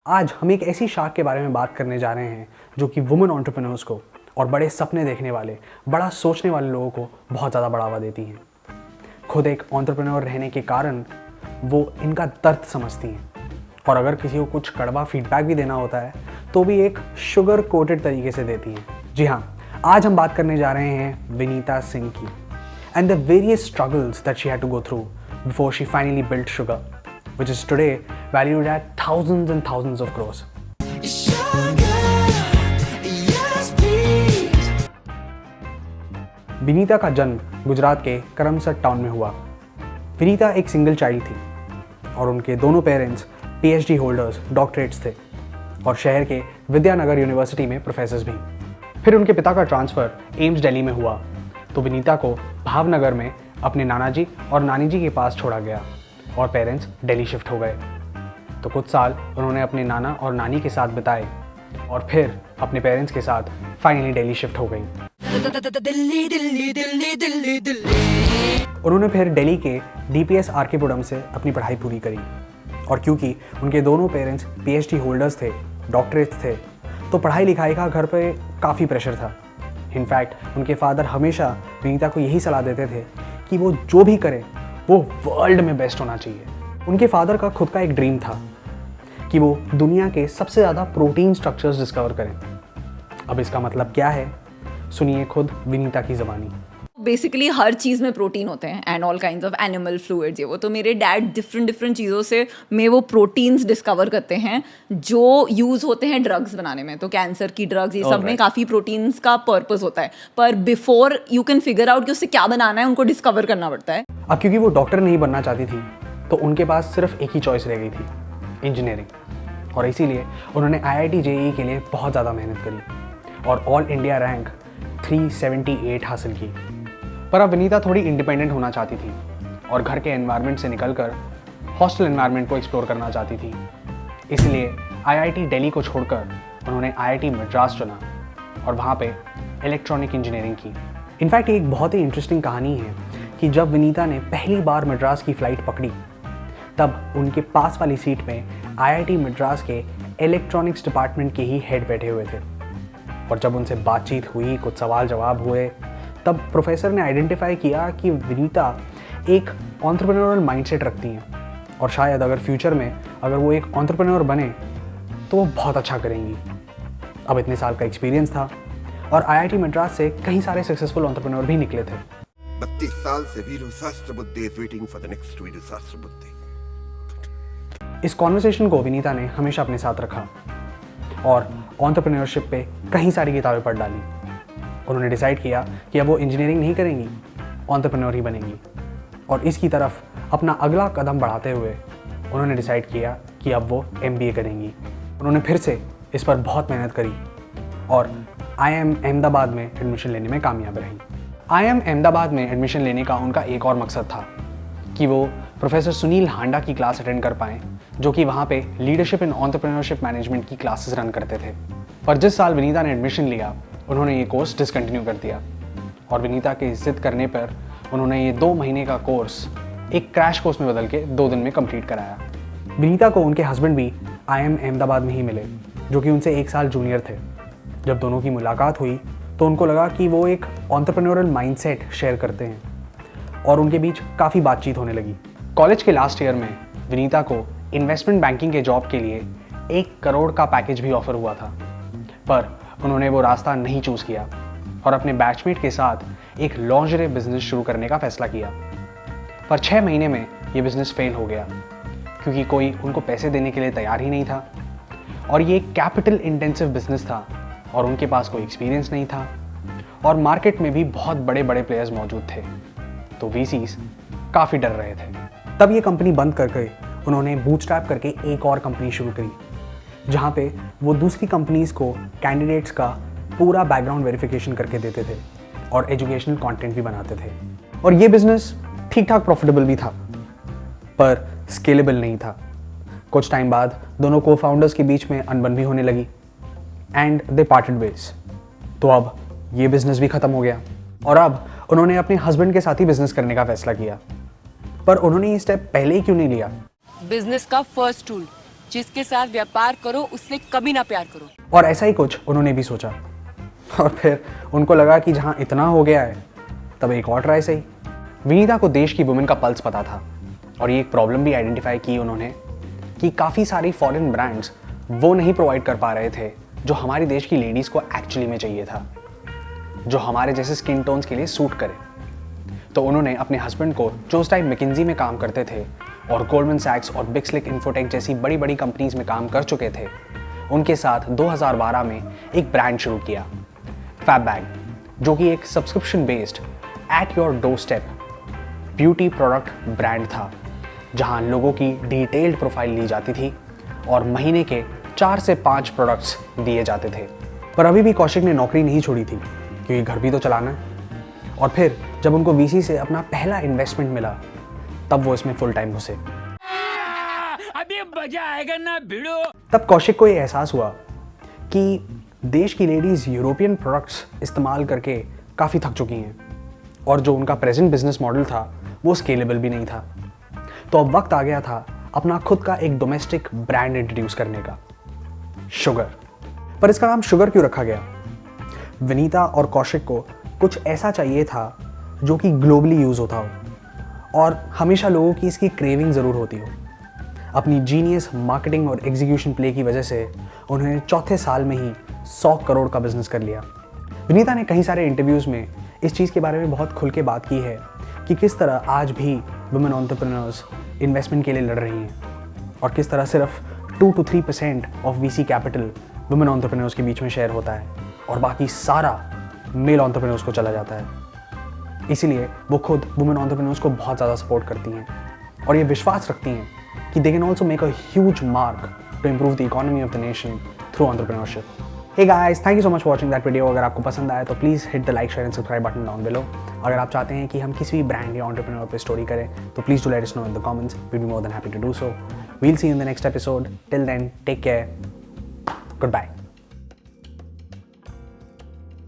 आज हम एक ऐसी शाख के बारे में बात करने जा रहे हैं जो कि वुमेन एंटरप्रेन्योर्स को और बड़े सपने देखने वाले, बड़ा सोचने वाले लोगों को बहुत ज़्यादा बढ़ावा देती हैं। खुद एक एंटरप्रेन्योर रहने के कारण वो इनका दर्द समझती हैं और अगर किसी को कुछ कड़वा फीडबैक भी देना होता है तो भी एक शुगर कोटेड तरीके से देती हैं। जी हाँ, आज हम बात करने जा रहे हैं विनीता सिंह की and the various struggles that she had to go through before she finally built Sugar, which is today valued at thousands and thousands of crores. Vinita का जन्म गुजरात के करमसद टाउन में हुआ। विनीता एक सिंगल चाइल्ड थी और उनके दोनों पेरेंट्स पीएचडी होल्डर्स, डॉक्टरेट्स थे और शहर के विद्यानगर यूनिवर्सिटी में प्रोफेसर्स भी। फिर उनके पिता का ट्रांसफ़र एम्स दिल्ली में हुआ तो विनीता को भावनगर में अपने नाना जी और नानी जी के पास छोड़ा गया और पेरेंट्स दिल्ली शिफ्ट हो गए। तो कुछ साल उन्होंने अपने नाना और नानी के साथ बिताए और फिर अपने पेरेंट्स के साथ फाइनली दिल्ली शिफ्ट हो गई। उन्होंने फिर दिल्ली के डीपीएस आरकेपुरम से अपनी पढ़ाई पूरी करी और क्योंकि उनके दोनों पेरेंट्स पीएचडी होल्डर्स थे, डॉक्टरेट्स थे, तो पढ़ाई लिखाई का घर पे काफ़ी प्रेशर था। इनफैक्ट उनके फादर हमेशा विनीता को यही सलाह देते थे कि वो जो भी करे वो वर्ल्ड में बेस्ट होना चाहिए। उनके फादर का खुद का एक ड्रीम था कि वो दुनिया के सबसे ज़्यादा प्रोटीन स्ट्रक्चर्स डिस्कवर करें। अब इसका मतलब क्या है, सुनिए खुद विनीता की ज़बानी। बेसिकली हर चीज़ में प्रोटीन होते हैं and all kinds of animal fluids, ये वो। तो मेरे डैड डिफरेंट चीज़ों से में वो प्रोटीन्स डिस्कवर करते हैं जो यूज़ होते हैं ड्रग्स बनाने में। तो कैंसर की ड्रग्स ये सब में काफ़ी प्रोटीन्स का पर्पस होता है, पर before you can figure out कि उससे क्या बनाना है उनको डिस्कवर करना पड़ता है। अब क्योंकि वो डॉक्टर नहीं बनना चाहती थी तो उनके पास सिर्फ एक ही चॉइस रह गई थी, इंजीनियरिंग। और इसीलिए उन्होंने आईआईटी जेईई के लिए बहुत ज़्यादा मेहनत करी और ऑल इंडिया रैंक 378 हासिल की। पर अब विनीता थोड़ी इंडिपेंडेंट होना चाहती थी और घर के एनवायरनमेंट से निकलकर हॉस्टल एनवायरनमेंट को एक्सप्लोर करना चाहती थी। इसलिए आईआईटी दिल्ली को छोड़कर उन्होंने आईआईटी मद्रास चुना और वहाँ पे इलेक्ट्रॉनिक इंजीनियरिंग की। इनफैक्ट ये एक बहुत ही इंटरेस्टिंग कहानी है कि जब विनीता ने पहली बार मद्रास की फ़्लाइट पकड़ी तब उनके पास वाली सीट में आईआईटी मद्रास के इलेक्ट्रॉनिक्स डिपार्टमेंट के ही हेड बैठे हुए थे और जब उनसे बातचीत हुई, कुछ सवाल जवाब हुए, तब प्रोफेसर ने आइडेंटिफाई किया कि विनीता एक एंटरप्रेन्योरल माइंडसेट रखती हैं और शायद अगर फ्यूचर में अगर वो एक एंटरप्रेन्योर बने तो वो बहुत अच्छा करेंगी। अब इतने साल का एक्सपीरियंस था और आईआईटी मद्रास से कई सारे सक्सेसफुल एंटरप्रेन्योर भी निकले थे। 32 साल से Veeru Sahasrabuddhe is waiting for the next Veeru Sahasrabuddhe. इस कॉन्वर्सेशन को विनीता ने हमेशा अपने साथ रखा और एंटरप्रेन्योरशिप पे कई सारी किताबें पढ़ डाली। उन्होंने डिसाइड किया कि अब वो इंजीनियरिंग नहीं करेंगी, एंटरप्रेन्योर ही बनेंगी और इसकी तरफ अपना अगला कदम बढ़ाते हुए उन्होंने डिसाइड किया कि अब वो एमबीए करेंगी। उन्होंने फिर से इस पर बहुत मेहनत करी और आईआईएम अहमदाबाद में एडमिशन लेने में कामयाब रही। आईआईएम अहमदाबाद में एडमिशन लेने का उनका एक और मकसद था कि वो प्रोफेसर सुनील हांडा की क्लास अटेंड कर पाएँ जो कि वहाँ पे लीडरशिप इन एंटरप्रेन्योरशिप मैनेजमेंट की क्लासेस रन करते थे। पर जिस साल विनीता ने एडमिशन लिया उन्होंने ये कोर्स डिसकंटिन्यू कर दिया और विनीता के जिद करने पर उन्होंने ये 2 महीने का कोर्स एक क्रैश कोर्स में बदल के 2 दिन में कंप्लीट कराया। विनीता को उनके हस्बैंड भी आईआईएम अहमदाबाद में ही मिले जो कि उनसे 1 साल जूनियर थे। जब दोनों की मुलाकात हुई तो उनको लगा कि वो एक एंटरप्रेन्योरल माइंडसेट शेयर करते हैं और उनके बीच काफ़ी बातचीत होने लगी। कॉलेज के लास्ट ईयर में विनीता को इन्वेस्टमेंट बैंकिंग के जॉब के लिए 1 करोड़ का पैकेज भी ऑफर हुआ था, पर उन्होंने वो रास्ता नहीं चूज़ किया और अपने बैचमेट के साथ एक लॉन्जरी बिजनेस शुरू करने का फैसला किया। पर 6 महीने में ये बिजनेस फेल हो गया क्योंकि कोई उनको पैसे देने के लिए तैयार ही नहीं था और ये एक कैपिटल इंटेंसिव बिजनेस था और उनके पास कोई एक्सपीरियंस नहीं था और मार्केट में भी बहुत बड़े बड़े प्लेयर्स मौजूद थे, तो वीसीज काफ़ी डर रहे थे। तब ये कंपनी बंद करके उन्होंने बूटस्ट्रैप करके एक और कंपनी शुरू करी जहाँ पे वो दूसरी कंपनीज़ को कैंडिडेट्स का पूरा बैकग्राउंड वेरिफिकेशन करके देते थे और एजुकेशनल कंटेंट भी बनाते थे। और ये बिजनेस ठीक ठाक प्रॉफिटेबल भी था पर स्केलेबल नहीं था। कुछ टाइम बाद दोनों को फाउंडर्स के बीच में अनबन भी होने लगी एंड दे पार्टेड वेज। तो अब ये बिजनेस भी ख़त्म हो गया और अब उन्होंने अपने हस्बैंड के साथ ही बिजनेस करने का फैसला किया। पर उन्होंने ये स्टेप पहले ही क्यों नहीं लिया? बिजनेस का फर्स्ट टूल जिसके साथ व्यापार करो उससे कभी ना प्यार करो। और ऐसा ही कुछ उन्होंने भी सोचा और फिर उनको लगा कि जहाँ इतना हो गया है तब एक और ट्राई सही। विनीता को देश की वुमेन का पल्स पता था और ये एक प्रॉब्लम भी आइडेंटिफाई की उन्होंने कि काफ़ी सारी फॉरेन ब्रांड्स वो नहीं प्रोवाइड कर पा रहे थे जो हमारी देश की लेडीज़ को एक्चुअली में चाहिए था, जो हमारे जैसे स्किन टोन्स के लिए सूट करे। तो उन्होंने अपने हस्बैंड को, जो उस टाइम मैकिन्जी में काम करते थे और गोल्डमैन सैक्स और बिग स्लिक इन्फोटेक जैसी बड़ी बड़ी कंपनीज में काम कर चुके थे, उनके साथ 2012 में एक ब्रांड शुरू किया, फैब बैग, जो कि एक subscription based at your door step beauty product brand था, जहां लोगों की डिटेल्ड प्रोफाइल ली जाती थी और महीने के 4 से 5 प्रोडक्ट्स दिए जाते थे। पर अभी भी कौशिक ने नौकरी नहीं छोड़ी थी क्योंकि घर भी तो चलाना है। और फिर जब उनको वीसी से अपना पहला इन्वेस्टमेंट मिला तब वो इसमें फुल टाइम घुसे। अभी मजा आएगा ना भिड़ो। तब कौशिक को ये एहसास हुआ कि देश की लेडीज यूरोपियन प्रोडक्ट्स इस्तेमाल करके काफ़ी थक चुकी हैं और जो उनका प्रेजेंट बिजनेस मॉडल था वो स्केलेबल भी नहीं था। तो अब वक्त आ गया था अपना खुद का एक डोमेस्टिक ब्रांड इंट्रोड्यूस करने का, शुगर। पर इसका नाम शुगर क्यों रखा गया? विनीता और कौशिक को कुछ ऐसा चाहिए था जो कि ग्लोबली यूज़ होता हो और हमेशा लोगों की इसकी क्रेविंग ज़रूर होती हो। अपनी जीनियस मार्केटिंग और एग्जीक्यूशन प्ले की वजह से उन्होंने चौथे साल में ही 100 करोड़ का बिजनेस कर लिया। विनीता ने कई सारे इंटरव्यूज़ में इस चीज़ के बारे में बहुत खुल के बात की है कि किस तरह आज भी वुमेन एंटरप्रेन्योर्स इन्वेस्टमेंट के लिए लड़ रही हैं और किस तरह सिर्फ 2 to 3% of VC capital women entrepreneurs के बीच में शेयर होता है और बाकी सारा मेल एंटरप्रेन्योर्स को चला जाता है। इसीलिए वो खुद वुमेन एंटरप्रेन्योर्स को बहुत ज़्यादा सपोर्ट करती हैं और ये विश्वास रखती हैं कि they can also make a huge mark to improve the economy of the nation through entrepreneurship. Hey guys, thank you so much for watching that video. अगर आपको पसंद आया तो please hit the like, share and subscribe button down below. अगर आप चाहते हैं कि हम किसी भी ब्रांड या एंटरप्रेन्योर पे स्टोरी करें तो please do let us know in the comments. We'll be more than happy to do so. We'll see you in the next episode. Till then, take care, good bye.